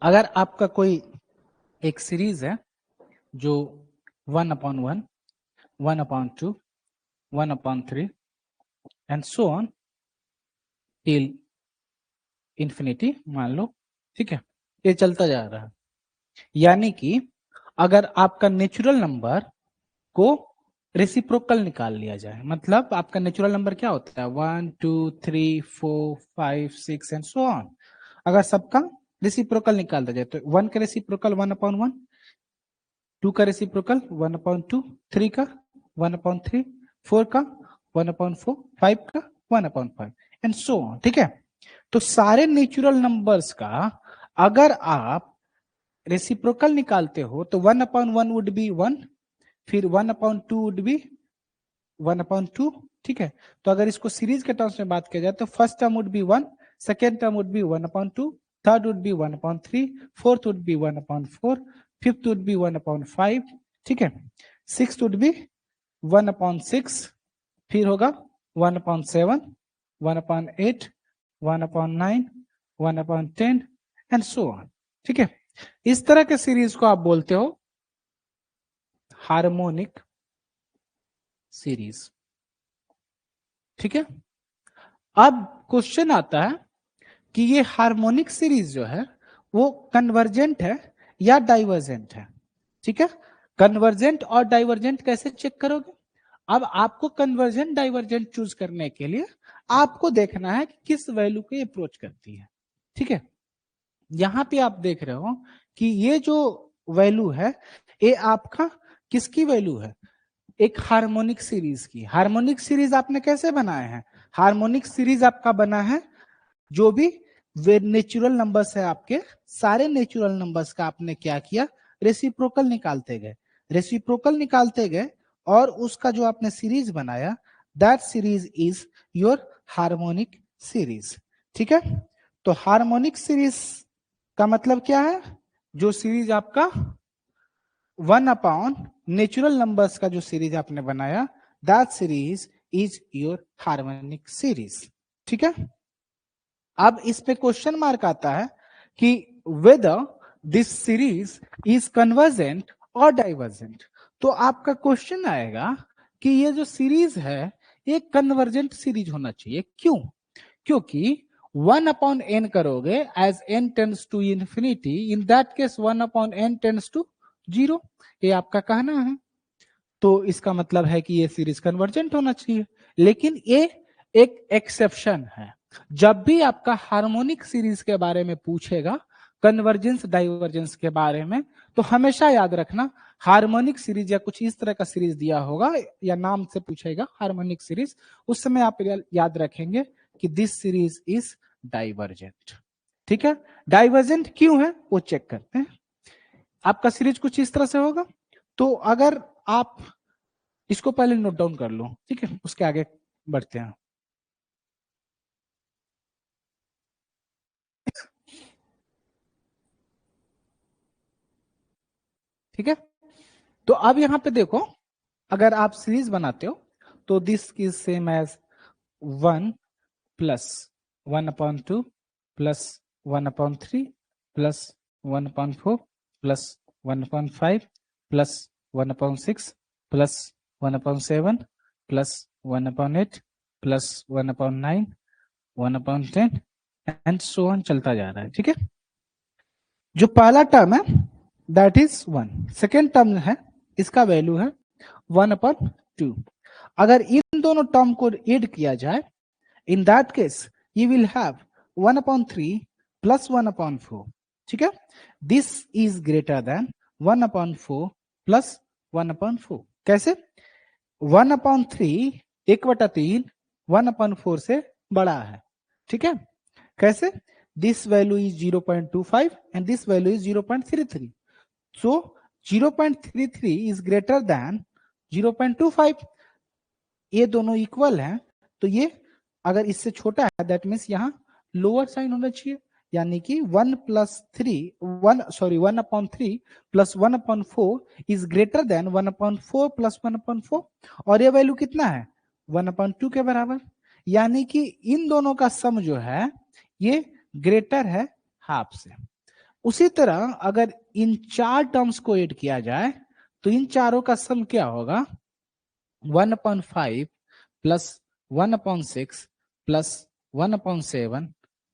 अगर आपका कोई एक सीरीज है जो 1/1, 1/2, 1/3 and so on till infinity मान लो, ठीक है, ये चलता जा रहा है। यानी कि अगर आपका नेचुरल नंबर को रेसिप्रोकल निकाल लिया जाए, मतलब आपका नेचुरल नंबर क्या होता है 1 2 3 4 5 6 एंड सो ऑन, अगर सबका रेसिप्रोकल निकाल दिया जाए तो 1 का रेसिप्रोकल 1/1, 2 का रेसिप्रोकल 1/2, 3 का 1/3, 4 का 1/4, 5 का 1/5 एंड सो ऑन, ठीक है। तो सारे नेचुरल नंबर्स का अगर आप रेसिप्रोकल निकालते हो तो 1/1 वुड बी 1, फिर 1/2 वुड बी 1/2, ठीक है। तो अगर इसको सीरीज के टर्म्स में बात किया जाए तो first term would be 1, second term would be 1/2, third would be 1/3, fourth would be 1/4, fifth would be 1/5, ठीक है। सिक्स्थ वुड बी 1/6, फिर होगा 1/7, 1/8, 1/9, 1/10 एंड सो ऑन, ठीक है। इस तरह के सीरीज को आप बोलते हो हार्मोनिक सीरीज, ठीक है। अब क्वेश्चन आता है कि ये हार्मोनिक सीरीज जो है वो कन्वर्जेंट है या डाइवर्जेंट है, ठीक है। कन्वर्जेंट और डाइवर्जेंट कैसे चेक करोगे? अब आपको कन्वर्जेंट डाइवर्जेंट चूज करने के लिए आपको देखना है कि किस वैल्यू को ये अप्रोच करती है, ठीक है। यहां पे आप देख रहे हो कि ये जो वैल्यू है ये आपका किसकी वैल्यू है? एक हार्मोनिक सीरीज की। हार्मोनिक सीरीज आपने कैसे बनाए हैं? हार्मोनिक सीरीज आपका बना है जो भी वे नेचुरल नंबर्स है आपके, सारे नेचुरल नंबर्स का आपने क्या किया? रेसिप्रोकल निकालते गए, रेसिप्रोकल निकालते गए और उसका जो आपने सीरीज बनाया that series is your harmonic series, ठीक है। तो हार्मोनिक सीरीज का मतलब क्या है? जो सीरीज आपका 1/, नेचुरल नंबर्स का जो सीरीज आपने बनाया that series is your harmonic series, ठीक है। अब इस पे क्वेश्चन मार्क आता है कि whether this series is convergent और डाइवर्जेंट। तो आपका क्वेश्चन आएगा कि ये जो सीरीज है ये कन्वर्जेंट सीरीज होना चाहिए। क्यों? क्योंकि 1/n करोगे as n tends to infinity, in that case 1/n tends to 0, ये आपका कहना है। तो इसका मतलब है कि ये सीरीज कन्वर्जेंट होना चाहिए। लेकिन ये एक एक्सेप्शन है, जब भी आपका हार्मोनिक सीरीज के बारे में पूछेगा कन्वर्जेंस डाइवर्जेंस के बारे में, तो हमेशा याद रखना हार्मोनिक सीरीज या कुछ इस तरह का सीरीज दिया होगा या नाम से पूछेगा हार्मोनिक सीरीज, उस समय आप याद रखेंगे कि दिस सीरीज इज डाइवर्जेंट, ठीक है। डाइवर्जेंट क्यों है वो चेक करते हैं। आपका सीरीज कुछ इस तरह से होगा। तो अगर आप इसको पहले नोट डाउन कर लो, ठीक है, उसके आगे बढ़ते हैं। ठीक है, तो अब यहां पे देखो, अगर आप सीरीज बनाते हो तो this is same as 1 plus 1/2 plus 1/3 plus 1/4 plus 1/5 plus 1/6 plus 1/7 plus 1/8 plus 1/9 1/10 and so on चलता जा रहा है, ठीक है। जो पहला टर्म है दैट इज 1, सेकेंड टर्म है इसका वैल्यू है 1/2। अगर इन दोनों टर्म को ऐड किया जाए इन that case you will have 1/3 plus 1/4, ठीक है। This is greater than 1/4 plus 1/4। कैसे? 1/3 1/3 1/4 से बड़ा है, ठीक है। कैसे? this value is 0.25 and this value is 0.33, so 0.33 is greater than 0.25, ये दोनों इक्वल हैं। तो ये अगर इससे छोटा है दैट मीन्स यहाँ लोअर साइन होना चाहिए, यानी कि 1/3 plus 1/4 is greater than 1/4 plus 1/4, और ये वैल्यू कितना है 1/2 के बराबर। यानी कि इन दोनों का सम जो है ये ग्रेटर है हाफ से। उसी तरह अगर इन 4 टर्म्स को ऐड किया जाए तो इन चारों का सम क्या होगा, 1/5 plus 1/6 plus 1/7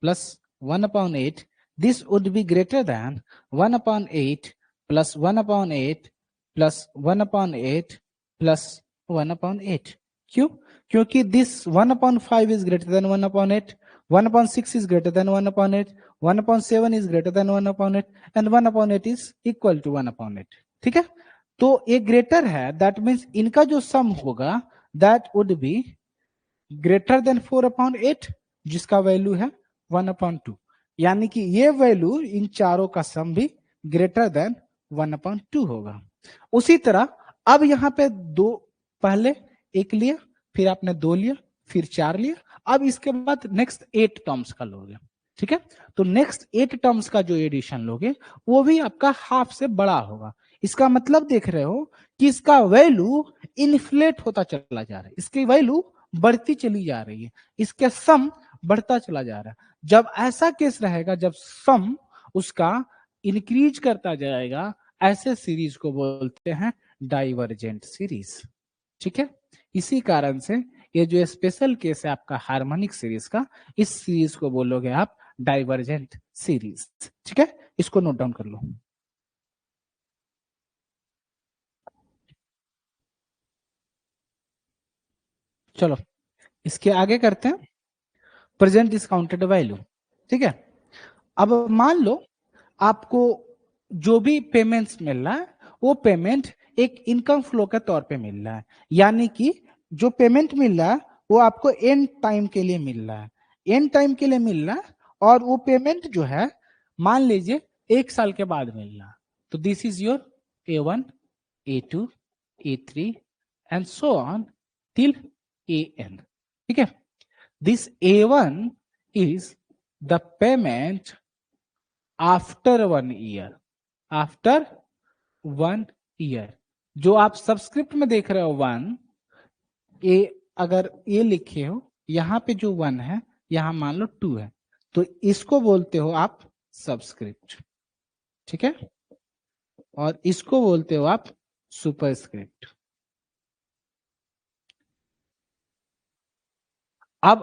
plus 1/8. This would be greater than 1/8 plus 1/8 plus 1/8 plus 1/8. क्यों? क्योंकि this 1/5 is greater than 1/8, 1/6 is greater than 1/8, 1/7 is greater than 1/8 and 1/8 is equal to 1/8. ठीक है, तो ये ग्रेटर है, दैट मीन्स इनका जो सम होगा that would be greater than 4/8 जिसका वैल्यू है 1/2, यानी कि ये वैल्यू इन चारों का सम भी ग्रेटर देन 1/2 होगा। उसी तरह अब यहां पे दो, पहले एक लिया, फिर आपने 2 लिया, फिर 4 लिया, अब इसके बाद नेक्स्ट 8 टर्म्स का लोगे। ठीक है, तो नेक्स्ट 8 टर्म्स का जो एडिशन लोगे वो भी आपका हाफ से बड़ा होगा। इसका मतलब देख रहे हो कि इसका वैल्यू इन्फ्लेट होता चला जा रहा है, इसकी वैल्यू बढ़ती चली जा रही है, इसके सम बढ़ता चला जा रहा है। जब ऐसा केस रहेगा, जब सम उसका इंक्रीज करता जाएगा, ऐसे सीरीज को बोलते हैं डाइवर्जेंट सीरीज। ठीक है, इसी कारण से ये जो स्पेशल केस है आपका हार्मोनिक सीरीज का, इस सीरीज को बोलोगे आप डाइवर्जेंट सीरीज। ठीक है, इसको नोट डाउन कर लो। चलो इसके आगे करते हैं प्रेजेंट डिस्काउंटेड वैल्यू। ठीक है, अब मान लो आपको जो भी पेमेंट्स मिल रहा है वो पेमेंट एक इनकम फ्लो के तौर पे मिल रहा है, यानी कि जो पेमेंट मिल रहा है वो आपको एंड टाइम के लिए मिल रहा है, एंड टाइम के लिए मिल रहा है, और वो पेमेंट जो है मान लीजिए 1 साल के बाद मिल रहा है। तो this is your A1, A2, A3 and so on till AN। ठीक है, this A1 is the payment after 1 year, after 1 year। जो आप सबस्क्रिप्ट में देख रहे हो 1, ए अगर ये लिखे हो, यहां पे जो 1 है यहां मान लो 2 है, तो इसको बोलते हो आप सबस्क्रिप्ट। ठीक है, और इसको बोलते हो आप सुपरस्क्रिप्ट। अब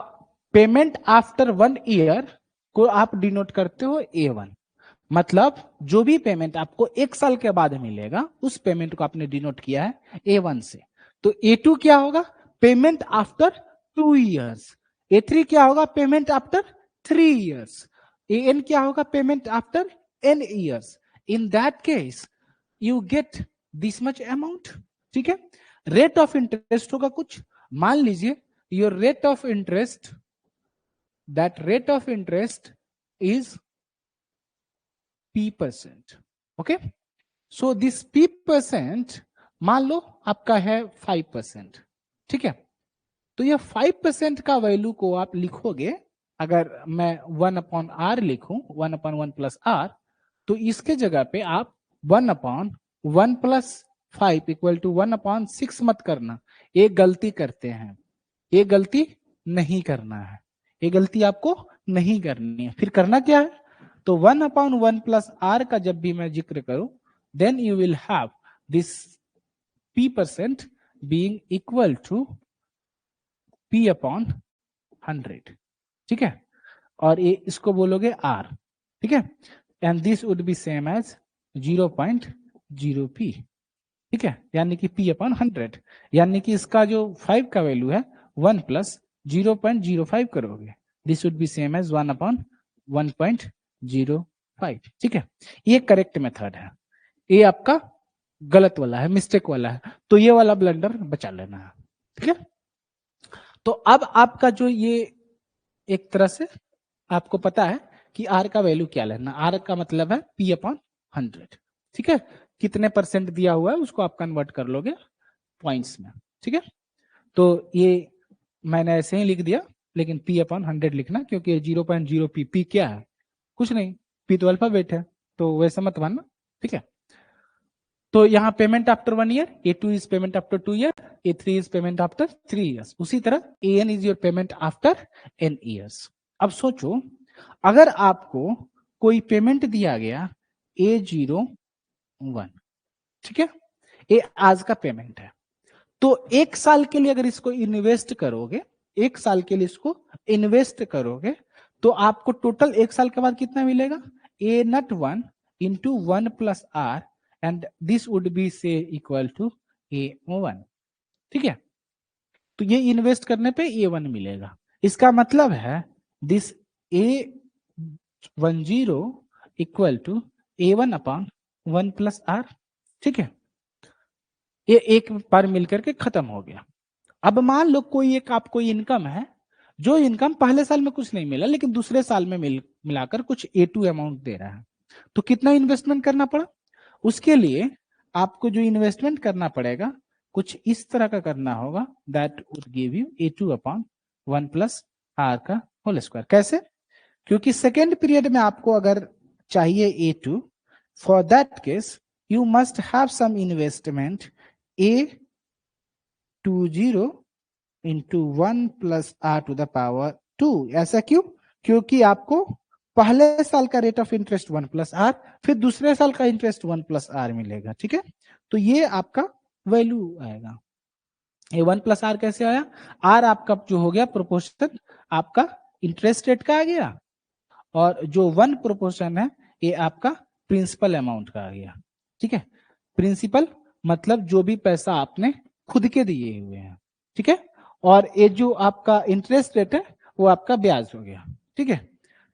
पेमेंट आफ्टर 1 ईयर को आप डिनोट करते हो A1, मतलब जो भी पेमेंट आपको 1 साल के बाद मिलेगा उस पेमेंट को आपने डिनोट किया है A1 से। तो A2 क्या होगा, पेमेंट आफ्टर 2 इयर्स। A3 क्या होगा, पेमेंट आफ्टर 3 इयर्स। AN क्या होगा, payment after n years. In that case you get this much amount. ठीक है, रेट ऑफ इंटरेस्ट होगा कुछ, मान लीजिए your rate of interest, that rate of interest is P%. okay, so this P% मान लो आपका है 5%। ठीक है, तो ये 5% का वैल्यू को आप लिखोगे, अगर मैं 1/r लिखूं, 1/1 प्लस r, तो इसके जगह पे आप 1/1 प्लस 5 इक्वल टू 1/6 मत करना, ये गलती करते हैं, ये गलती नहीं करना है, ये गलती आपको नहीं करनी है। फिर करना क्या है, तो 1/1 प्लस r का जब भी मैं जिक्र करूं, then you will have this P% being equal to P/100। ठीक है, और ये इसको बोलोगे r। ठीक है, and this would be same as 0.0p। ठीक है, यानी कि P/100, यानी कि इसका जो 5 का वैल्यू है 1 प्लस 0.05 करोगे, this would be same as 1/1.05। ठीक है, ये करेक्ट मेथड है, ये आपका गलत वाला है, मिस्टेक वाला है, तो ये वाला ब्लंडर बचा लेना है। ठीक है, तो अब आपका जो ये एक तरह से आपको पता है कि R का वैल्यू क्या लेना, R का मतलब है P/100। ठीक है, कितने % दिया हुआ है उसको आप कन्वर्ट कर लोगे पॉइंट्स में। ठीक है, तो ये मैंने ऐसे ही लिख दिया, लेकिन P/100 लिखना, क्योंकि 0.0p, P क्या है, कुछ नहीं, P तो अल्फाबेट है, तो वैसे मत मानना। ठीक है, तो यहाँ payment after 1 year, A2 is payment after 2 year, A3 is payment after 3 years. उसी तरह AN is your payment after n years. अब सोचो, अगर आपको कोई पेमेंट दिया गया A01, ठीक है, ये आज का पेमेंट है। तो 1 साल के लिए अगर इसको इन्वेस्ट करोगे, 1 साल के लिए इसको इन्वेस्ट करोगे, तो आपको टोटल 1 साल के बाद कितना मिलेगा, A01 into 1 plus R and this would be say equal to A1, ठीक है। तो ये इन्वेस्ट करने पे A1 मिलेगा। इसका मतलब है this A10 equal to A1 upon 1 plus R, ठीक है। ये एक बार मिलकर के खत्म हो गया। अब मान लो कोई एक आपको इनकम है, जो इनकम पहले साल में कुछ नहीं मिला लेकिन दूसरे साल में मिलाकर कुछ A2 अमाउंट दे रहा है, तो कितना इन्वेस्टमेंट करना पड़ा, उसके लिए आपको जो इन्वेस्टमेंट करना पड़ेगा कुछ इस तरह का करना होगा, that would give you A2 upon 1 plus R का होल स्क्वायर। कैसे, क्योंकि सेकेंड पीरियड में आपको अगर चाहिए A2, for that case you must have some investment A20 into 1 plus R to the power 2। ऐसा क्यों, क्योंकि आपको पहले साल का rate of interest 1 plus R, फिर दूसरे साल का इंटरेस्ट 1 प्लस R मिलेगा, ठीक है। तो ये आपका वैल्यू आएगा। ये 1 प्लस R कैसे आया, R आपका जो हो गया प्रोपोर्शन आपका इंटरेस्ट रेट का आ गया, और जो 1 प्रोपोर्शन है ये आपका प्रिंसिपल अमाउंट का आ गया, ठीक है। प्रिंसिपल मतलब जो भी पैसा आपने खुद के दिए हुए हैं, ठीक है, और ये जो आपका इंटरेस्ट रेट है वो आपका ब्याज हो गया, ठीक है।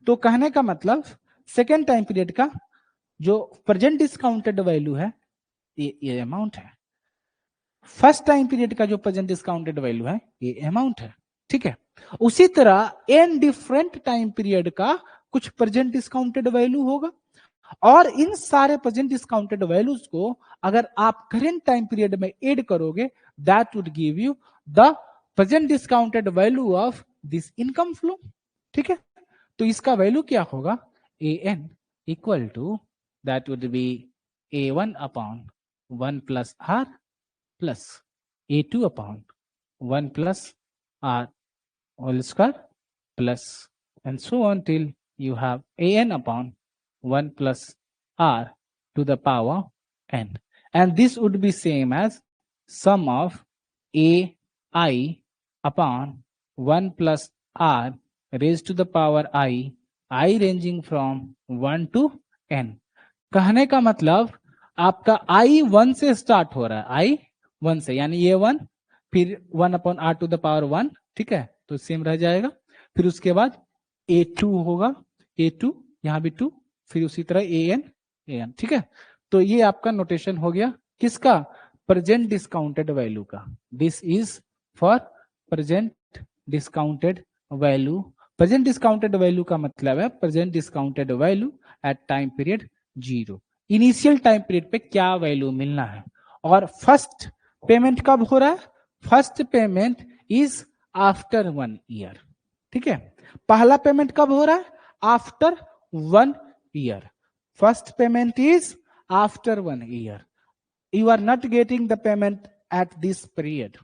तो कहने का मतलब सेकेंड टाइम पीरियड का जो प्रेजेंट डिस्काउंटेड वैल्यू है ये अमाउंट है, फर्स्ट टाइम पीरियड का जो प्रेजेंट डिस्काउंटेड वैल्यू है ये अमाउंट है, ठीक है। उसी तरह एन डिफरेंट टाइम पीरियड का कुछ प्रेजेंट डिस्काउंटेड वैल्यू होगा, और इन सारे प्रेजेंट डिस्काउंटेड वैल्यूज को अगर आप करेंट टाइम पीरियड में ऐड करोगे, that would give you the present discounted value of this income flow, ठीक है। तो इसका वैल्यू क्या होगा, an equal to that would be A1 upon 1 plus R plus A2 upon 1 plus R whole square plus and so on till you have an upon 1 plus R to the power n, and this would be same as sum of ai upon 1 plus R raised to the power I ranging from 1 to n। कहने का मतलब आपका I 1 से start हो रहा है, I 1 से, यानी ये 1 फिर 1 upon R to the power 1, ठीक है, तो सेम रह जाएगा। फिर उसके बाद A2 होगा, A2 यहाँ भी 2, फिर उसी तरह an, ठीक है। तो ये आपका नोटेशन हो गया किसका, प्रेजेंट डिस्काउंटेड वैल्यू का। This is for present discounted value. Present discounted value का मतलब है present discounted value at time period 0, initial time period पे क्या वैल्यू मिलना है। और फर्स्ट पेमेंट कब हो रहा है, first payment is after 1 year, ठीक है। पहला पेमेंट कब हो रहा है, after 1 year. First payment is after 1 year. You are not getting the payment at this period,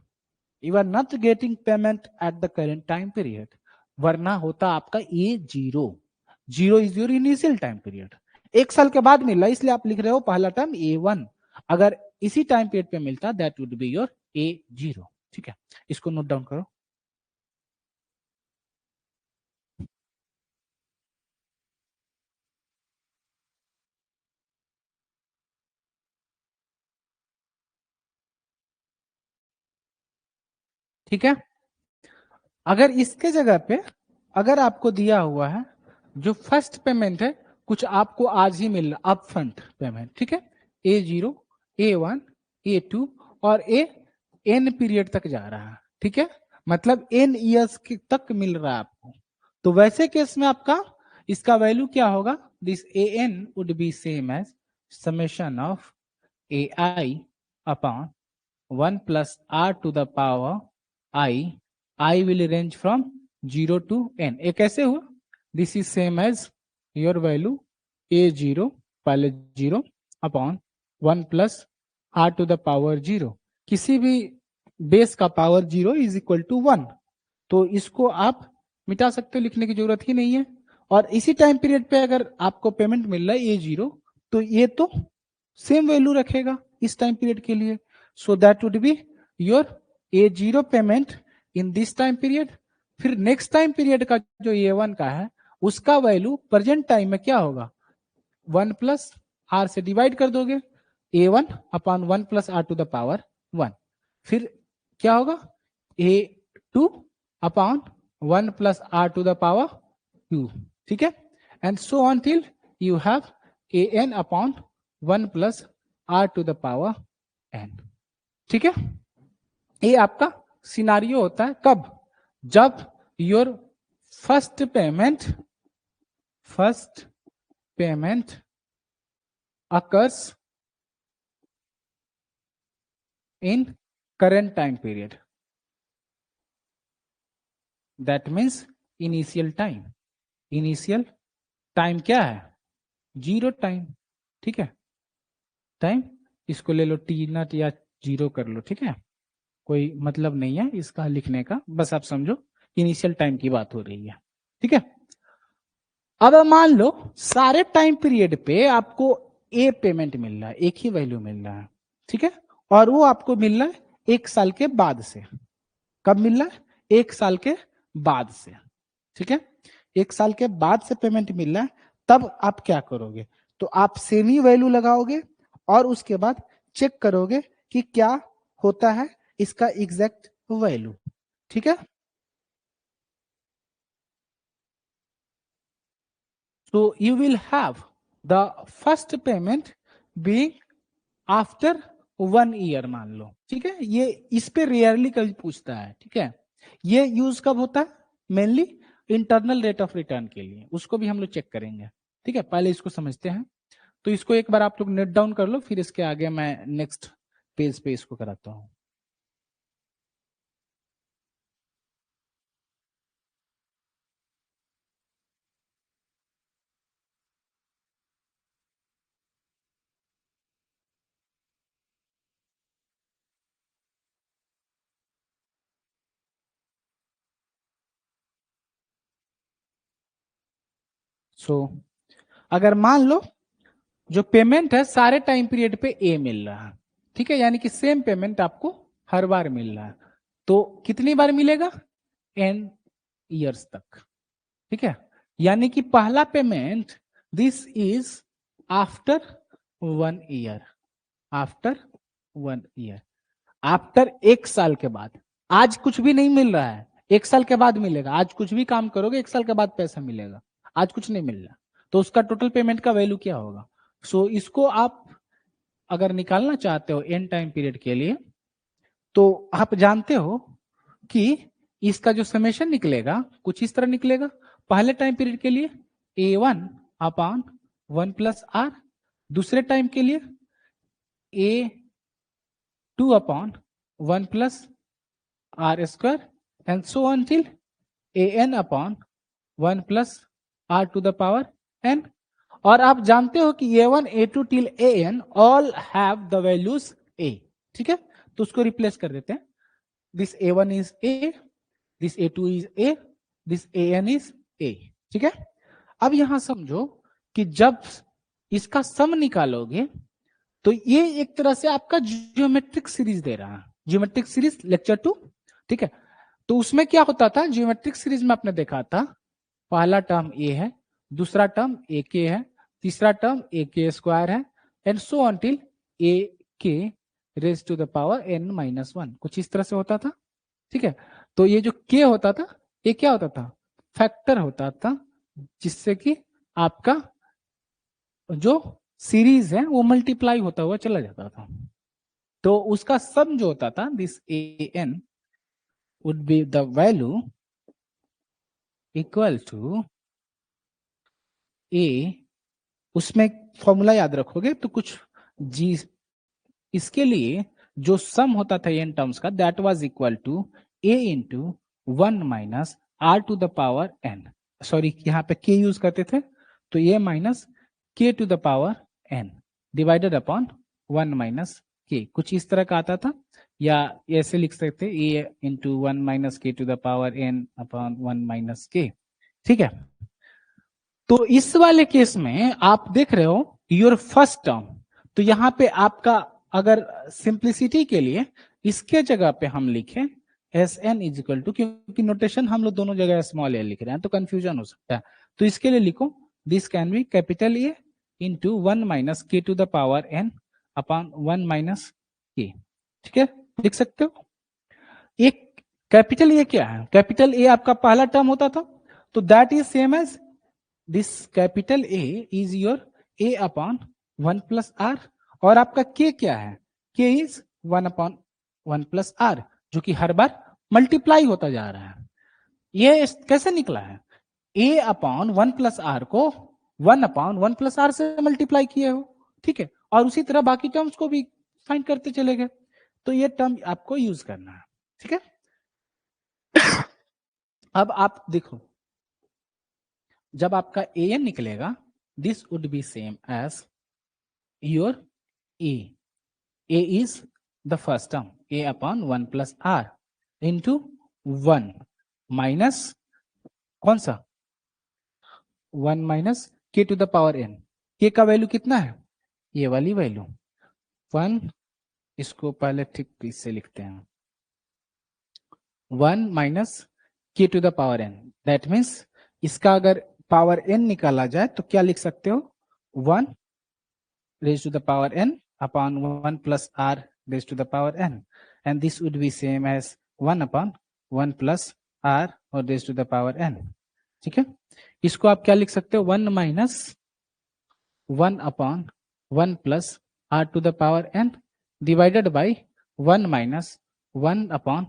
you are not getting payment at the current time period, वरना होता आपका A0। 0 is your initial time period, 1 साल के बाद मिला इसलिए आप लिख रहे हो पहला टाइम A1, अगर इसी टाइम पीरियड पे मिलता that would be your A0, ठीक है। इसको नोट डाउन करो। ठीक है, अगर इसके जगह पे अगर आपको दिया हुआ है जो फर्स्ट पेमेंट है कुछ आपको आज ही मिल रहा, अप फ्रंट पेमेंट, ठीक है, A0, A1, A2 और n पीरियड तक जा रहा है, ठीक है, मतलब n ईयर्स तक मिल रहा है आपको। तो वैसे केस में आपका इसका वैल्यू क्या होगा, this an would be same as summation of ai upon 1 plus R to the power I will range from 0 to n। ये कैसे हुआ, this is same as your value A0 पहले 0 upon 1 plus R to the power 0, किसी भी base का power 0 is equal to 1, तो इसको आप मिटा सकते हो, लिखने की जरूरत ही नहीं है। और इसी टाइम पीरियड पे अगर आपको पेमेंट मिल रहा है A0 तो ये तो सेम वैल्यू रखेगा इस टाइम पीरियड के लिए. सो that would be your A0 payment in this time period. फिर नेक्स्ट टाइम पीरियड का जो A1 का है उसका वैल्यू प्रेजेंट टाइम में क्या होगा, 1 प्लस आर से डिवाइड कर दोगे, A1 upon 1 plus are to the power 1. फिर क्या होगा, A2 upon 1 plus are to the power 2. ठीक है, and so on till you have an upon 1 plus are to the power n. ठीक है, ये आपका सिनारियो होता है कब, जब your first payment occurs in current time period. That means initial time. Initial time क्या है, 0 टाइम. ठीक है, टाइम इसको ले लो टी नट या 0 कर लो. ठीक है, कोई मतलब नहीं है इसका लिखने का, बस आप समझो इनिशियल टाइम की बात हो रही है. ठीक है, अब मान लो सारे टाइम पीरियड पे आपको ए पेमेंट मिल रहा है, एक ही वैल्यू मिल रहा है. ठीक है, और वो आपको मिल रहा है 1 साल के बाद से. कब मिल रहा है, 1 साल के बाद से. ठीक है, 1 साल के बाद से पेमेंट मिल रहा है. तब आप क्या करोगे, तो आप सेमी वैल्यू लगाओगे और उसके बाद चेक करोगे कि क्या होता है इसका एग्जैक्ट वैल्यू. ठीक है, so you will have the first payment being after 1 year मान लो. ठीक है, ये इस पे रेयरली कभी पूछता है. ठीक है, ये यूज कब होता है, mainly internal rate of return के लिए, उसको भी हम लोग चेक करेंगे. ठीक है, पहले इसको समझते हैं. तो इसको एक बार आप लोग नोट डाउन कर लो, फिर इसके आगे मैं नेक्स्ट पेज पे इसको कराता हूं. सो अगर मान लो जो पेमेंट है सारे टाइम पीरियड पे ए मिल रहा है. ठीक है, यानी कि सेम पेमेंट आपको हर बार मिल रहा है, तो कितनी बार मिलेगा, n ईयर्स तक. ठीक है, यानी कि पहला payment this is after 1 year. After 1 year, after 1 साल के बाद. आज कुछ भी नहीं मिल रहा है, 1 साल के बाद मिलेगा. आज कुछ भी काम करोगे 1 साल के बाद पैसा मिलेगा, आज कुछ नहीं मिल रहा, तो उसका टोटल पेमेंट का वैल्यू क्या होगा. सो इसको आप अगर निकालना चाहते हो एन टाइम पीरियड के लिए, तो आप जानते हो कि इसका जो समेशन निकलेगा कुछ इस तरह निकलेगा. पहले टाइम पीरियड के लिए A1 अपॉन 1 प्लस आर, दूसरे टाइम के लिए A2 upon 1 plus R square, and so on till an upon 1 plus are to the power n. और आप जानते हो कि A1 A2 टिल an all have the values a. ठीक है, तो उसको रिप्लेस कर देते हैं. This A1 is a, this A2 is a, this an is a. ठीक है, अब यहां समझो कि जब इसका सम निकालोगे तो ये एक तरह से आपका ज्योमेट्रिक सीरीज दे रहा है. Geometric series lecture 2. ठीक है, तो उसमें क्या होता था, ज्योमेट्रिक सीरीज में आपने देखा था पहला टर्म a है, दूसरा टर्म a k है, तीसरा टर्म a k स्क्वायर है, and so on till a k raise to the power n minus 1. कुछ इस तरह से होता था. ठीक है, तो ये जो k होता था ये क्या होता था, फैक्टर होता था, जिससे कि आपका जो सीरीज है वो मल्टीप्लाई होता हुआ चला जाता था. तो उसका सम जो होता था this an would be the value equal to a, उसमें फॉर्मूला याद रखोगे तो कुछ जी, इसके लिए जो सम होता था n टर्म्स का that was equal to a into 1 minus R to the power n. Sorry, यहाँ पे k यूज करते थे, तो ये minus k to the power n divided upon 1 minus k. कुछ इस तरह का आता था, या ऐसे लिख सकते a into 1 minus k to the power n upon 1 minus k. ठीक है, तो इस वाले केस में आप देख रहे हो योर फर्स्ट टर्म, तो यहां पे आपका अगर सिंप्लिसिटी के लिए इसके जगह पे हम लिखें S N is equal to, क्योंकि नोटेशन हम लोग दोनों जगह स्मॉल ए लिख रहे हैं तो कंफ्यूजन हो सकता है, तो इसके लिए लिखो this can be capital a into 1 minus के to the power n upon 1 minus k. ठीक है, लिख सकते हो। एक कैपिटल ए क्या है, कैपिटल ए आपका पहला टर्म होता था, तो that is same as this capital A is your A upon 1 plus are, और आपका के क्या है, के इज 1 अपॉन 1 प्लस आर, जो कि हर बार मल्टीप्लाई होता जा रहा है। ये कैसे निकला है, ए अपॉन 1 प्लस आर को 1 अपॉन 1 प्लस आर से मल्टीप्लाई किए हो, ठीक है, और उसी तरह बाकी टर्म्स को भी फाइंड करते चले गए, तो ये टर्म आपको यूज करना है। ठीक है, अब आप देखो जब आपका ए एन निकलेगा this would be same as your A, A is the first term A upon 1 plus are into 1 minus कौन सा 1 माइनस के टू द पावर एन, के का वैल्यू कितना है, ये वाली वैल्यू 1, इसको पहले ठीक से लिखते हैं 1 माइनस के to the power N, that means इसका अगर पावर एन निकाला जाए तो क्या लिख सकते हो 1 raise to the power n upon 1 plus are raise to the power n, and this would be same as 1 upon 1 plus are और raise to the power N. ठीक है, इसको आप क्या लिख सकते हो 1 minus 1 upon 1 plus are to the power n divided by 1 minus 1 upon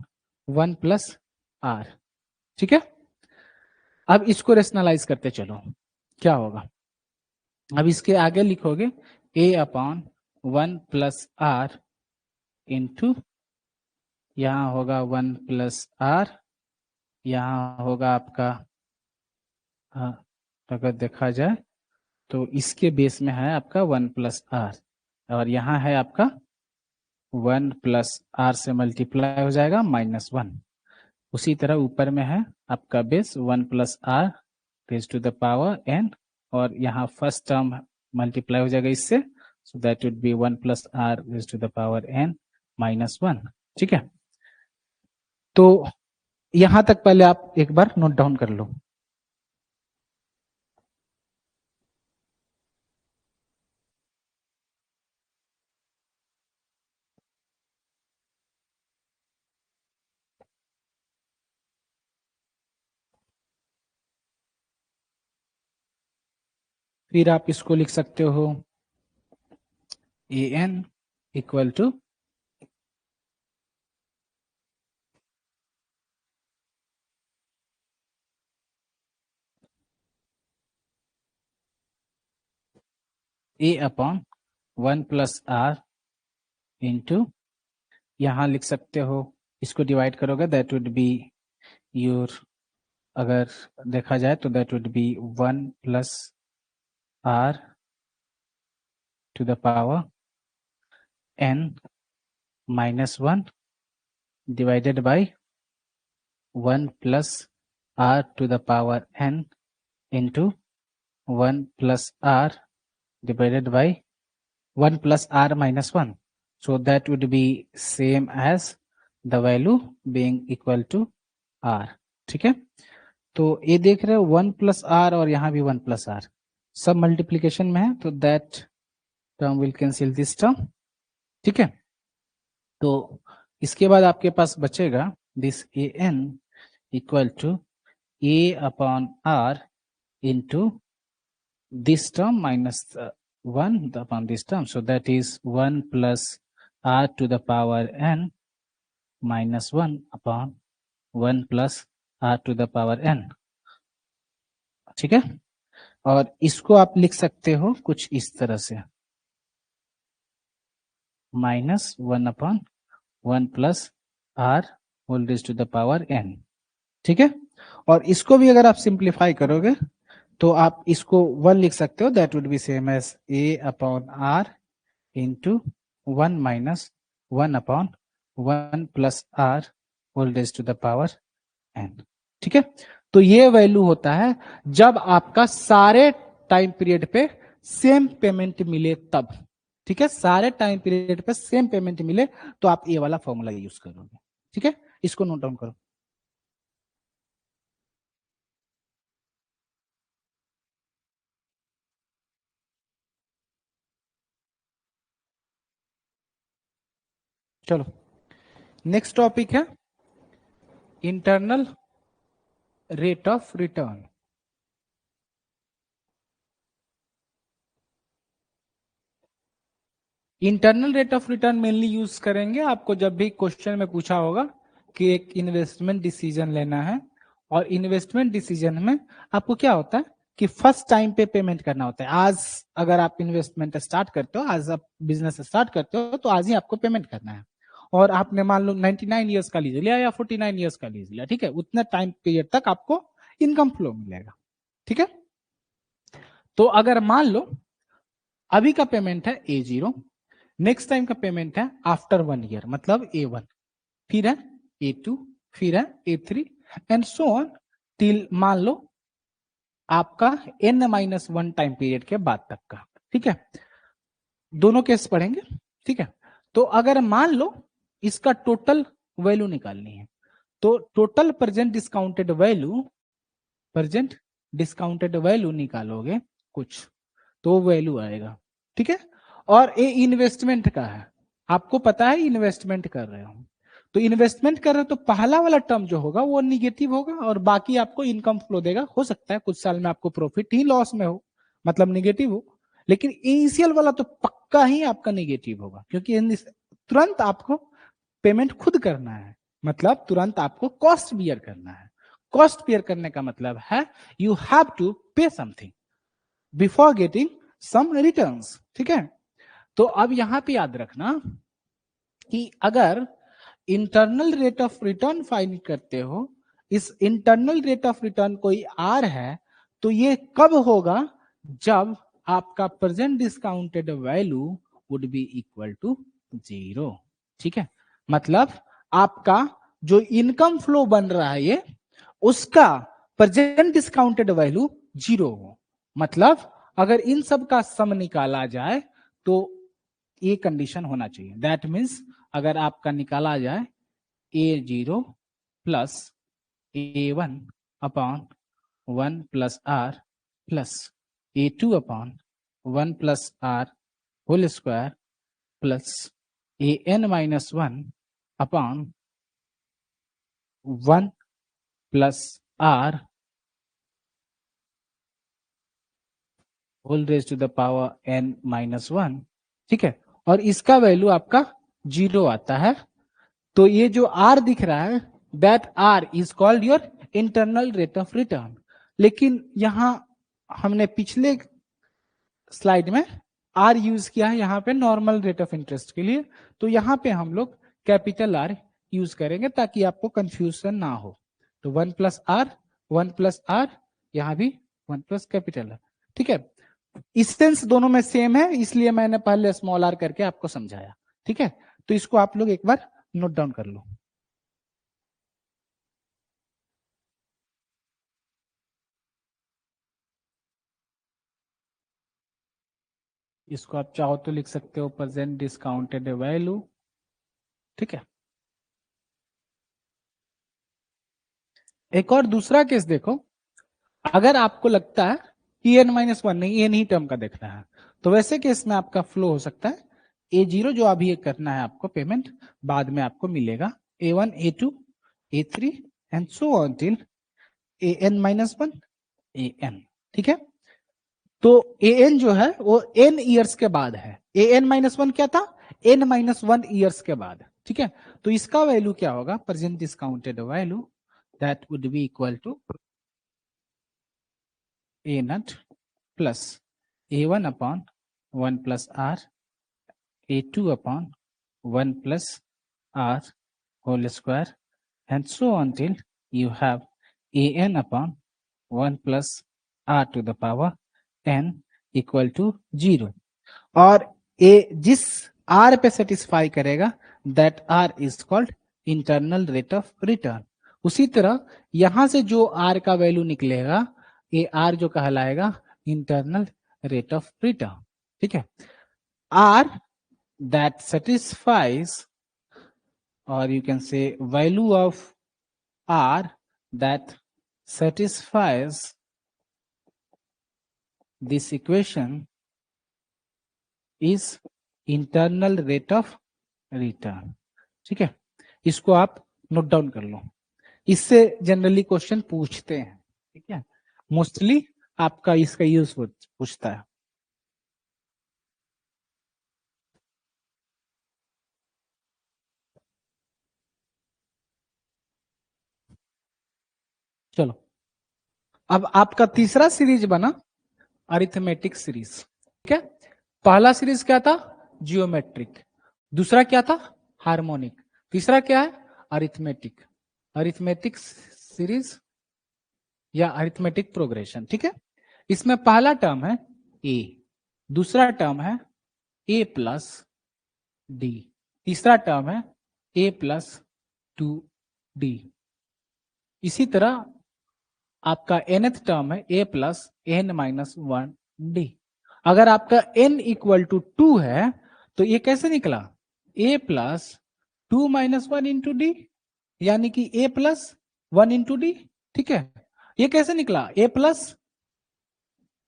1 plus r. ठीक है, अब इसको रेशनलाइज करते चलो क्या होगा, अब इसके आगे लिखोगे ए अपॉन 1 प्लस आर इंटू यहां होगा 1 प्लस आर, यहां होगा आपका अगर देखा जाए तो इसके बेस में है आपका 1 प्लस आर, और यहाँ है आपका 1 प्लस आर से मल्टीप्लाई हो जाएगा -1, उसी तरह ऊपर में है आपका base 1 plus are raise to the power N, और यहाँ फर्स्ट टर्म मल्टीप्लाई हो जाएगा इससे, so that would be 1 plus are raise to the power N -1। ठीक है, तो यहां तक पहले आप एक बार नोट डाउन कर लो। फिर आप इसको लिख सकते हो a N equal to A upon 1 plus are into यहां लिख सकते हो, इसको डिवाइड करोगे दैट वुड बी योर, अगर देखा जाए तो that would be 1 plus are to the power N -1 divided by 1 plus are to the power N into 1 plus R divided by 1 plus r minus 1, so that would be same as the value being equal to r। ठीक है, तो ये देख रहे हो 1 plus are और यहाँ भी 1 प्लस आर सब मल्टीप्लीकेशन में है, तो that term will cancel this term. ठीक है, तो इसके बाद आपके पास बचेगा this A N equal to A upon R into this term minus 1 upon this term, so that is 1 plus r to the power n minus 1 upon 1 plus r to the power n। ठीक है, और इसको आप लिख सकते हो कुछ इस तरह से -1 upon 1 plus R whole raise to the power n। ठीक है, और इसको भी अगर आप सिंप्लीफाई करोगे तो आप इसको 1 लिख सकते हो, that would be same as A upon R into 1 minus 1 upon 1 plus R whole raise to the power N. ठीक है, तो ये वैल्यू होता है जब आपका सारे टाइम पीरियड पे सेम पेमेंट मिले तब, ठीक है, सारे टाइम पीरियड पे सेम पेमेंट मिले तो आप ये वाला फॉर्मूला यूज करोगे, ठीक है, इसको नोट डाउन करो। चलो नेक्स्ट टॉपिक है internal rate of return. Internal rate of return mainly use करेंगे आपको जब भी क्वेश्चन में पूछा होगा कि एक इन्वेस्टमेंट डिसीजन लेना है, और इन्वेस्टमेंट डिसीजन में आपको क्या होता है कि फर्स्ट टाइम पे पेमेंट करना होता है। आज अगर आप इन्वेस्टमेंट स्टार्ट करते हो, आज आप बिजनेस स्टार्ट करते हो तो आज ही आपको पेमेंट करना है, और आपने मान लो 99 ईयर्स का लीज लिया या 49 ईयर्स का लीज लिया, ठीक है, उतना टाइम पीरियड तक आपको इनकम फ्लो मिलेगा, ठीक है। तो अगर मान लो अभी का पेमेंट है A0, नेक्स्ट टाइम का पेमेंट है आफ्टर 1 ईयर मतलब A1, फिर है A2, फिर है A3 and so on till मान लो आपका N-1 टाइम पीरियड के बाद तक का, ठीक है, दोनों केस पढ़ेंगे, ठीक है। तो अगर मान लो इसका टोटल वैल्यू निकालनी है तो टोटल प्रेजेंट डिस्काउंटेड वैल्यू निकालोगे कुछ तो वैल्यू आएगा, ठीक है। और ये इन्वेस्टमेंट का है, आपको पता है इन्वेस्टमेंट कर रहे हो, तो इन्वेस्टमेंट कर रहे हो तो पहला वाला टर्म जो होगा वो निगेटिव होगा और बाकी आपको इनकम फ्लो देगा। हो सकता है कुछ साल में आपको प्रॉफिट ही लॉस में हो, मतलब निगेटिव हो, लेकिन इनिशियल वाला तो पक्का ही आपका निगेटिव होगा, क्योंकि तुरंत आपको पेमेंट खुद करना है, मतलब तुरंत आपको कॉस्ट बियर करना है। कॉस्ट बियर करने का मतलब है you have to pay something before getting some returns, ठीक है। तो अब यहां पे याद रखना कि अगर internal rate of return find करते हो, इस इंटरनल रेट ऑफ रिटर्न कोई आर है, तो ये कब होगा जब आपका present discounted value would be equal to 0, ठीक है। मतलब आपका जो इनकम फ्लो बन रहा है ये उसका प्रेजेंट डिस्काउंटेड वैल्यू 0 हो, मतलब अगर इन सब का सम निकाला जाए तो ये कंडीशन होना चाहिए। दैट मीन्स अगर आपका निकाला जाए A0 plus A1 upon 1 plus R plus A2 upon 1 plus R whole square plus AN-1 upon 1 plus R whole raise to the power N-1, ठीक है, और इसका वैल्यू आपका 0 आता है। तो ये जो R दिख रहा है that R is called your internal rate of return. लेकिन यहां हमने पिछले स्लाइड में R यूज किया है यहाँ पे नॉर्मल रेट ऑफ इंटरेस्ट के लिए, तो यहाँ पे हम लोग कैपिटल R यूज करेंगे ताकि आपको कंफ्यूजन ना हो। तो 1 प्लस R, यहाँ भी 1 प्लस कैपिटल R, ठीक है। इसेंस दोनों में सेम है इसलिए मैंने पहले स्मॉल r करके आपको समझाया, ठीक है। तो इसको आप लोग एक बार नोट डाउन कर लो। इसको आप चाहो तो लिख सकते हो प्रेजेंट डिस्काउंटेड वैल्यू, ठीक है। एक और दूसरा केस देखो, अगर आपको लगता है कि N-1 नहीं N ही टर्म का देखना है, तो वैसे केस में आपका फ्लो हो सकता है A0 जो अभी करना है आपको पेमेंट, बाद में आपको मिलेगा A1, A2, A3 and so on till AN-1 AN, ठीक है। तो AN जो है वो N ईयर्स के बाद है, AN-1 क्या था N-1 ईयर्स के बाद, ठीक है। तो इसका वैल्यू क्या होगा present discounted value that would be equal to A0 plus A1 upon 1 plus R, A2 upon 1 plus R whole square and so on till you have AN upon 1 plus R to the power N equal to 0, और A जिस R पे satisfy करेगा that R is called internal rate of return. उसी तरह यहां से जो R का वैल्यू निकलेगा ये R जो कहलाएगा इंटरनल rate of return. ठीक है, r that satisfies, or you can say value of r that satisfies this equation is internal rate of return. ठीक है, इसको आप नोट डाउन कर लो, इससे जनरली क्वेश्चन पूछते हैं. ठीक है, मोस्टली आपका इसका यूज पूछता है. चलो, अब आपका तीसरा सीरीज बना अरिथमेटिक सीरीज. ठीक है, पहला सीरीज क्या था? जियोमेट्रिक. दूसरा क्या था? हार्मोनिक. तीसरा क्या है? अरिथमेटिक. अरिथमेटिक सीरीज या अरिथमेटिक प्रोग्रेशन. ठीक है, इसमें पहला टर्म है ए, दूसरा टर्म है ए प्लस डी, तीसरा टर्म है ए प्लस 2d. इसी तरह आपका nth टर्म है a plus n minus 1d. अगर आपका n इक्वल टू 2 है तो ये कैसे निकला? a plus 2 minus 1 into D, यानी कि a प्लस 1 इंटू डी. ठीक है, ये कैसे निकला? a plus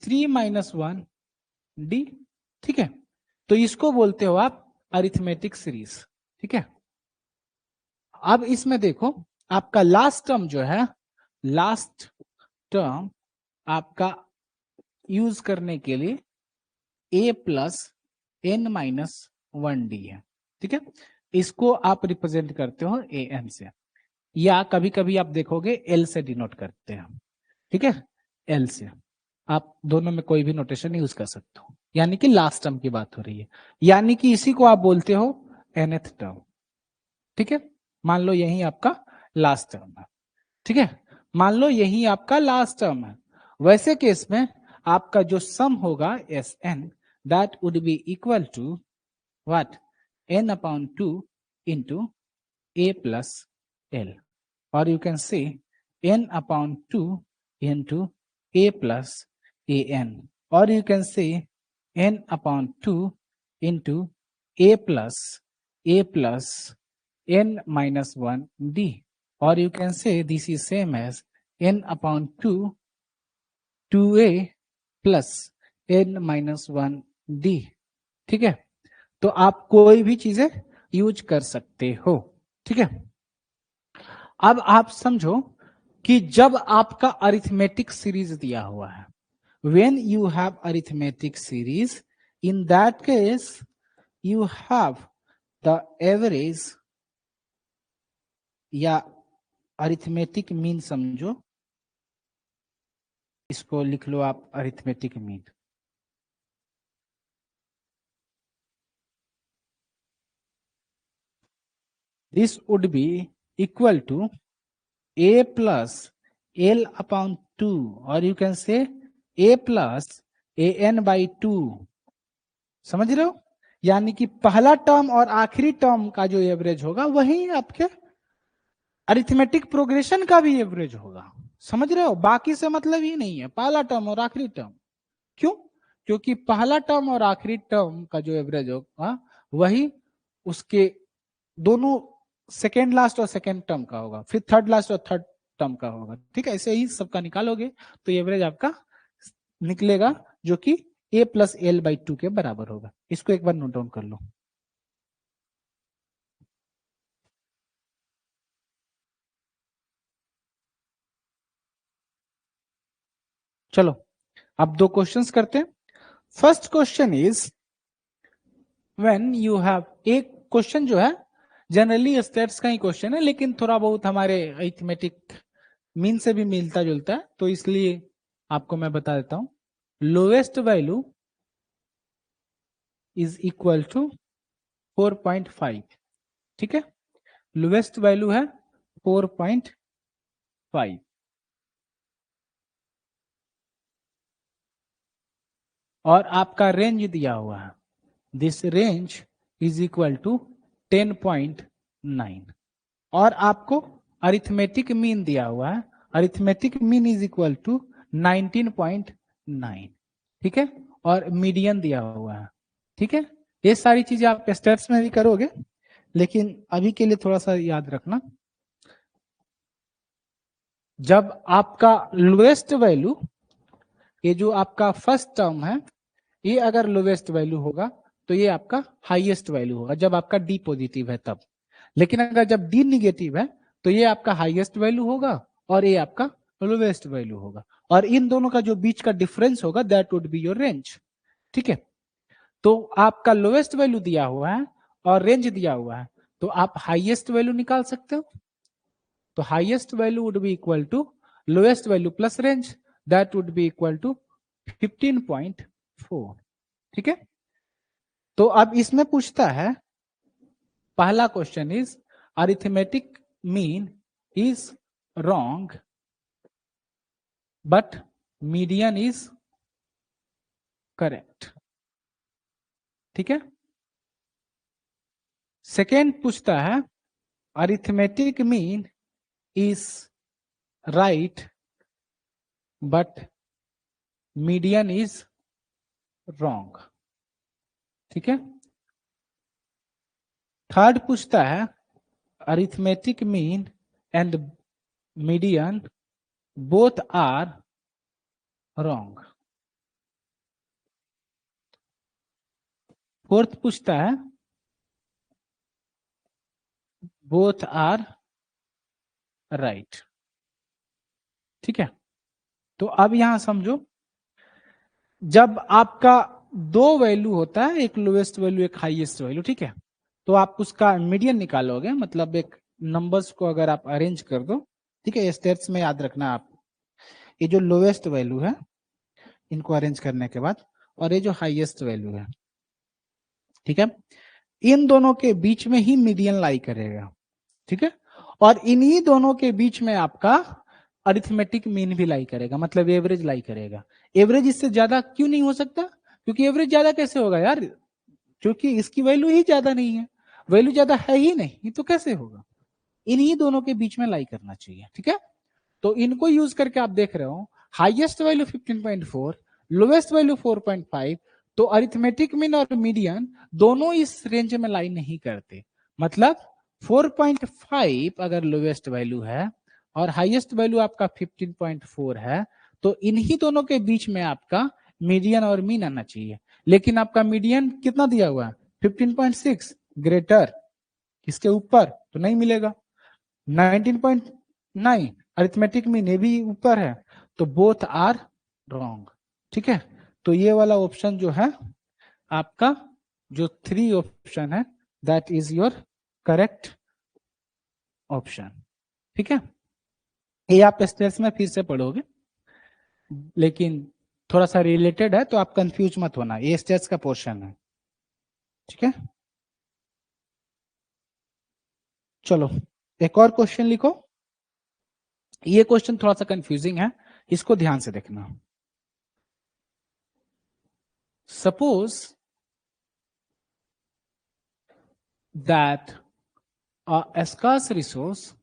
3 minus 1 D. ठीक है, तो इसको बोलते हो आप अरिथमेटिक सीरीज. ठीक है, अब इसमें देखो आपका लास्ट टर्म जो है, लास्ट टर्म आपका यूज करने के लिए a plus n minus 1d है. ठीक है, इसको आप रिप्रेजेंट करते हो an से, या कभी कभी आप देखोगे l से डिनोट करते हैं. ठीक है, l से. आप दोनों में कोई भी नोटेशन यूज कर सकते हो, यानी कि लास्ट टर्म की बात हो रही है, यानी कि इसी को आप बोलते हो nth टर्म. ठीक है, मान लो यही आपका लास्ट टर्म है. ठीक है, मान लो यही आपका लास्ट टर्म है. वैसे केस में आपका जो सम होगा Sn, that would be equal to what? n upon 2 into a plus l, और you can say n upon 2 into a plus an, और you can say n upon 2 into a plus n minus 1d, or you can say this is same as n upon 2a plus n minus 1d. ठीक है, तो आप कोई भी चीजें use कर सकते हो. ठीक है, अब आप समझो कि जब आपका अरिथमेटिक सीरीज दिया हुआ है, when you have arithmetic series, in that case you have the average या अरिथमेटिक मीन समझो, इसको लिख लो आप arithmetic mean. This would be equal to a plus l upon 2, और you can say a plus an by 2. समझ रहे हो? यानी कि पहला टर्म और आखिरी टर्म का जो एवरेज होगा वही आपके अरिथमेटिक प्रोग्रेशन का भी एवरेज होगा. समझ रहे हो? बाकी से मतलब ही नहीं है, पहला टर्म और आखिरी टर्म. क्यों? क्योंकि पहला टर्म और आखिरी टर्म का जो एवरेज होगा वही उसके दोनों सेकेंड लास्ट और सेकेंड टर्म का होगा, फिर थर्ड लास्ट और थर्ड टर्म का होगा. ठीक है, ऐसे ही सबका निकालोगे तो एवरेज आपका निकलेगा, जो कि a प्लस l बाई 2 के बराबर होगा. इसको एक बार नोट डाउन कर लो. चलो अब दो क्वेश्चंस करते हैं. First question is when you have, एक क्वेश्चन जो है जनरली स्टेट्स का ही क्वेश्चन है, लेकिन थोड़ा बहुत हमारे अरिथमेटिक मीन से भी मिलता जुलता है, तो इसलिए आपको मैं बता देता हूं. Lowest value is equal to 4.5. ठीक है, लोएस्ट वैल्यू है 4.5, और आपका रेंज दिया हुआ है, this range is equal to 10.9, और आपको अरिथमेटिक मीन दिया हुआ है, arithmetic mean is equal to 19.9. ठीक है, और मीडियन दिया हुआ है। ठीक है, ये सारी चीजें आप स्टेप्स में भी करोगे, लेकिन अभी के लिए थोड़ा सा याद रखना, जब आपका लोएस्ट वैल्यू, ये जो आपका फर्स्ट टर्म है, ये अगर लोएस्ट वैल्यू होगा तो ये आपका हाईएस्ट वैल्यू होगा जब आपका डी पॉजिटिव है तब। लेकिन अगर जब डी निगेटिव है तो ये आपका हाईएस्ट वैल्यू होगा और ये आपका लोएस्ट वैल्यू होगा, और इन दोनों का जो बीच का डिफरेंस होगा that would be your range. ठीक है, तो आपका लोएस्ट वैल्यू दिया हुआ है और रेंज दिया हुआ है, तो आप हाईएस्ट वैल्यू निकाल सकते हो। तो highest value would be equal to lowest value plus range, that would be equal to 15.4। ठीक है, तो अब इसमें पूछता है, पहला question is arithmetic mean is wrong but median is correct. ठीक है, सेकेंड पूछता है arithmetic mean is right but median is wrong. ठीक है, थर्ड पूछता है arithmetic mean and median both are wrong. Fourth पूछता है बोथ आर राइट। ठीक है, तो अब यहां समझो, जब आपका दो वैल्यू होता है, एक लोएस्ट वैल्यू एक हाईएस्ट वैल्यू, ठीक है, तो आप उसका मीडियन निकालोगे, मतलब एक नंबर्स को अगर आप अरेंज कर दो, ठीक है, स्टेप्स में याद रखना आप, ये जो लोएस्ट वैल्यू है इनको अरेंज करने के बाद, और ये जो हाईएस्ट वैल्यू है, ठीक है, इन दोनों के बीच में ही मीडियन लाई करेगा। ठीक है, और इन्हीं दोनों के बीच में आपका अरिथमेटिक मीन भी लाई करेगा, मतलब एवरेज लाई करेगा। एवरेज इससे ज्यादा क्यों नहीं हो सकता? क्योंकि एवरेज ज्यादा कैसे होगा यार, क्योंकि इसकी वैल्यू ही ज्यादा नहीं है, वैल्यू ज्यादा है ही नहीं, तो कैसे होगा? इन्हीं दोनों के बीच में लाई करना चाहिए। ठीक है, तो इनको यूज करके आप देख रहे हो, हाईएस्ट वैल्यू 15.4, लोवेस्ट वैल्यू 4.5, तो अरिथमेटिक मीन और मीडियन दोनों इस रेंज में लाई नहीं करते। मतलब 4.5 अगर लोवेस्ट वैल्यू है और हाईएस्ट वैल्यू आपका 15.4 है, तो इन्हीं दोनों के बीच में आपका मीडियन और मीन आना चाहिए। लेकिन आपका मीडियन कितना दिया हुआ है? 15.6, ग्रेटर किसके ऊपर? तो नहीं मिलेगा। 19.9 अरिथमेटिक मीन ये भी ऊपर है, तो बोथ आर रॉन्ग। ठीक है, तो ये वाला ऑप्शन जो है आपका, जो 3 ऑप्शन है, that is your correct option. ठीक है, ये आप स्टेप्स में फिर से पढ़ोगे, लेकिन थोड़ा सा रिलेटेड है, तो आप कंफ्यूज मत होना, ये स्टेप्स का पोर्शन है। ठीक है, चलो एक और क्वेश्चन लिखो। ये क्वेश्चन थोड़ा सा कंफ्यूजिंग है, इसको ध्यान से देखना। Suppose that a scarce resource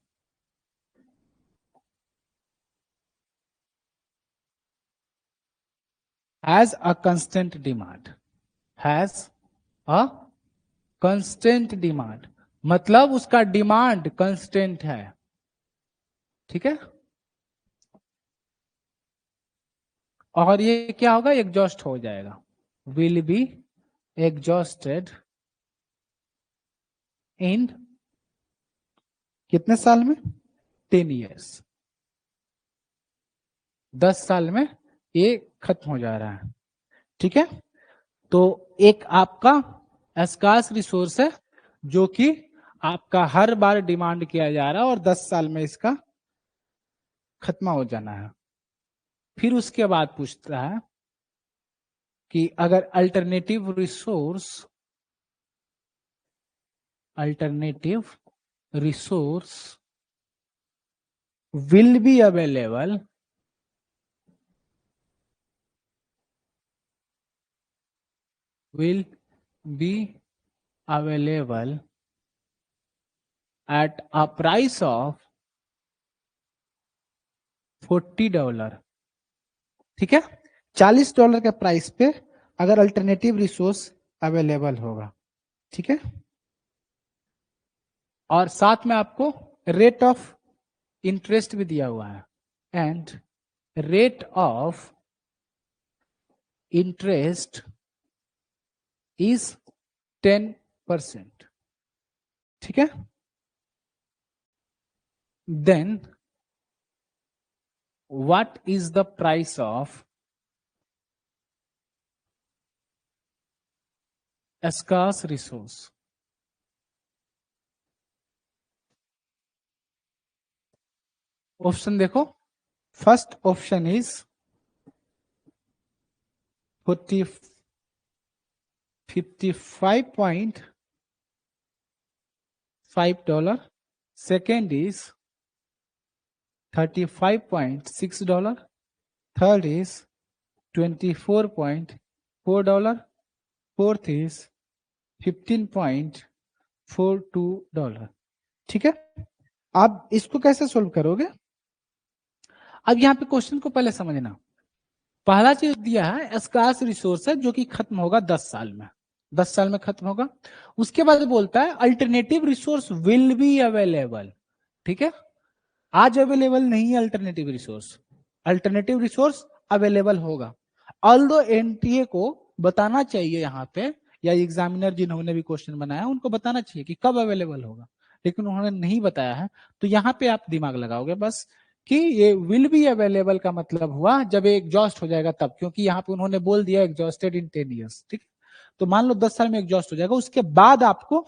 has a constant demand, has a constant demand, मतलब उसका डिमांड कांस्टेंट है। ठीक है, और ये क्या होगा? एग्जॉस्ट हो जाएगा, विल बी एग्जॉस्टेड इन कितने साल में? 10 years, 10 साल में ये खत्म हो जा रहा है। ठीक है, तो एक आपका स्कार्स रिसोर्स है जो कि आपका हर बार डिमांड किया जा रहा है और 10 साल में इसका खत्म हो जाना है। फिर उसके बाद पूछता है कि अगर alternative resource will be available at a price of $40। ठीक है, $40 के प्राइस पे अगर अल्टरनेटिव रिसोर्स अवेलेबल होगा, ठीक है। और साथ में आपको रेट ऑफ इंटरेस्ट भी दिया हुआ है, and rate of interest is 10%, ठीक है। Then what is the price of scarce resource? Option देखो, first option is 55.5 dollar, second is $35.6, third is $24.4, fourth is $15.42, ठीक है। आप इसको कैसे सोल्व करोगे? अब यहां पे क्वेश्चन को पहले समझना। पहला चीज दिया है स्कार्स रिसोर्स है जो कि खत्म होगा 10 साल में, 10 साल में खत्म होगा। उसके बाद बोलता है alternative resource will be available, ठीक है। आज अवेलेबल नहीं है alternative resource, alternative resource available होगा। ऑल्दो एनटीए को बताना चाहिए यहाँ पे, या एग्जामिनर जिन्होंने भी क्वेश्चन बनाया उनको बताना चाहिए कि कब अवेलेबल होगा, लेकिन उन्होंने नहीं बताया है। तो यहाँ पे आप दिमाग लगाओगे बस कि ये विल बी अवेलेबल का मतलब हुआ जब एग्जॉस्ट हो जाएगा तब, क्योंकि यहाँ पे उन्होंने बोल दिया एग्जॉस्टेड इन 10 ईयर्स, ठीक। तो मान लो 10 साल में एग्जॉस्ट हो जाएगा, उसके बाद आपको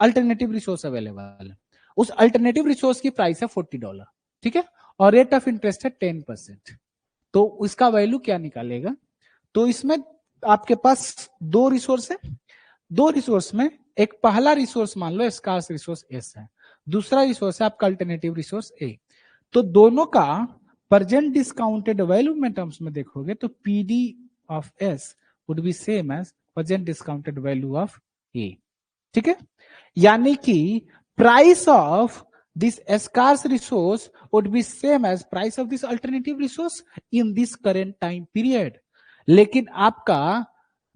अल्टरनेटिव रिसोर्स अवेलेबल है। उस अल्टरनेटिव रिसोर्स की प्राइस है $40, ठीक है, और रेट ऑफ इंटरेस्ट है 10%। तो इसका वैल्यू क्या निकालेगा? तो इसमें आपके पास दो रिसोर्स है, दो रिसोर्स में एक पहला रिसोर्स मान लो स्कार्स रिसोर्स एस है, दूसरा रिसोर्स है आपका अल्टरनेटिव रिसोर्स ए। तो दोनों का प्रेजेंट डिस्काउंटेड वैल्यू में टर्म्स में देखोगे तो PD of S would be same as present discounted value of a, ठीक है। यानी कि price of this scarce resource would be same as price of this alternative resource in this current time period। लेकिन आपका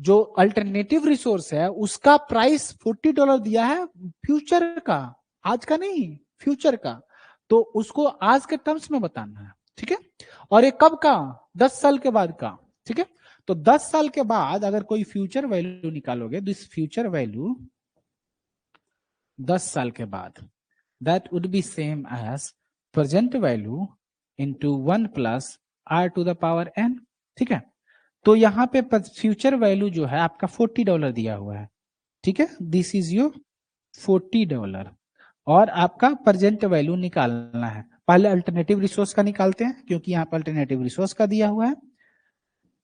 जो alternative resource है उसका price $40 दिया है फ्यूचर का, आज का नहीं, फ्यूचर का। तो उसको आज के टर्म्स में बताना है, ठीक है। और ये कब का? 10 साल के बाद का, ठीक है। तो 10 साल के बाद अगर कोई फ्यूचर वैल्यू निकालोगे तो इस फ्यूचर वैल्यू 10 साल के बाद that would be same as present value into 1 plus r to the power n, ठीक है। तो यहां पे फ्यूचर वैल्यू जो है आपका $40 दिया हुआ है, ठीक है। दिस इज योर $40 और आपका प्रेजेंट वैल्यू निकालना है। पहले अल्टरनेटिव रिसोर्स का निकालते हैं क्योंकि यहाँ पर अल्टरनेटिव रिसोर्स का दिया हुआ है,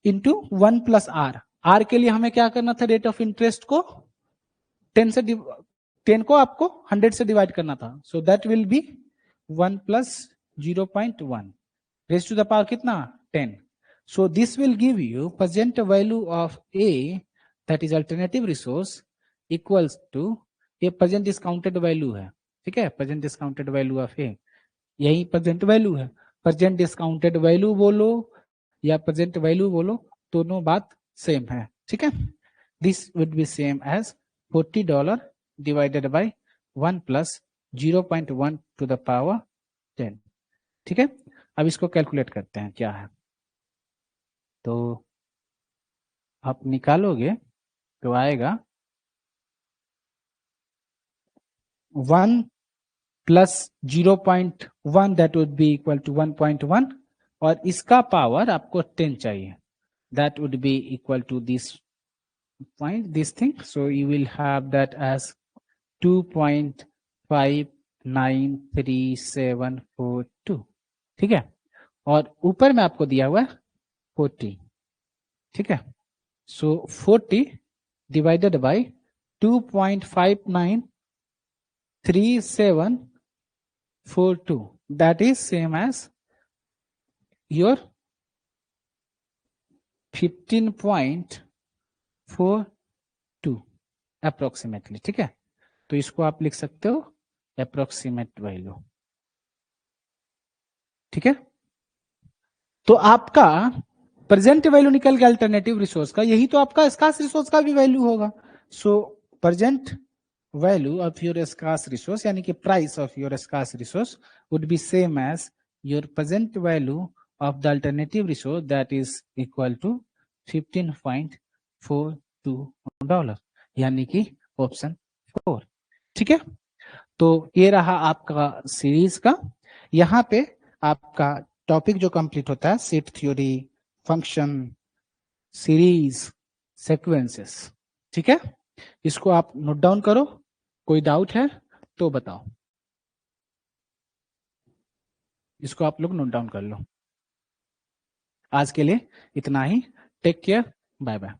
इंटू 1 प्लस आर। आर के लिए हमें क्या करना था? रेट ऑफ इंटरेस्ट को 10 को आपको 100 से डिवाइड करना था। So that will be 1 plus 0.1 raise to the power कितना? 10। So this will give you present value of A that is alternative resource equals to, ये प्रेजेंट डिस्काउंटेड वैल्यू है, ठीक है। Present discounted value of A, यही present value है। Present discounted value बोलो या present value बोलो, दोनों बात सेम है, ठीक है। This would be same as $40 divided by 1 plus 0.1 to the power 10, ठीक है। अब इसको कैलकुलेट करते हैं क्या है। तो आप निकालोगे तो आएगा 1 plus 0.1 that would be equal to 1.1 और इसका पावर आपको 10 चाहिए, that would be equal to this point, this thing. So you will have that as 2.59372, ठीक है। और ऊपर में आपको दिया हुआ है 40, ठीक है। सो 40 divided bye 2.59372, that is same as your 15.42 approximately, ठीक है। तो इसको आप लिख सकते हो अप्रोक्सीमेट वैल्यू, ठीक है। तो आपका प्रेजेंट वैल्यू निकल गया अल्टरनेटिव रिसोर्स का, यही तो आपका स्कार्स रिसोर्स का भी वैल्यू होगा। So present value of your scarce resource यानी कि price of your scarce resource would be same as your present value of the alternative resource that is equal to $15.42, यानी कि ऑप्शन 4। ठीक है, तो ये रहा आपका सीरीज का। यहाँ पे आपका टॉपिक जो कंप्लीट होता है set theory, function, series, sequences. ठीक है, इसको आप नोट डाउन करो, कोई डाउट है तो बताओ, इसको आप लोग नोट डाउन कर लो। आज के लिए इतना ही, टेक केयर, बाय बाय।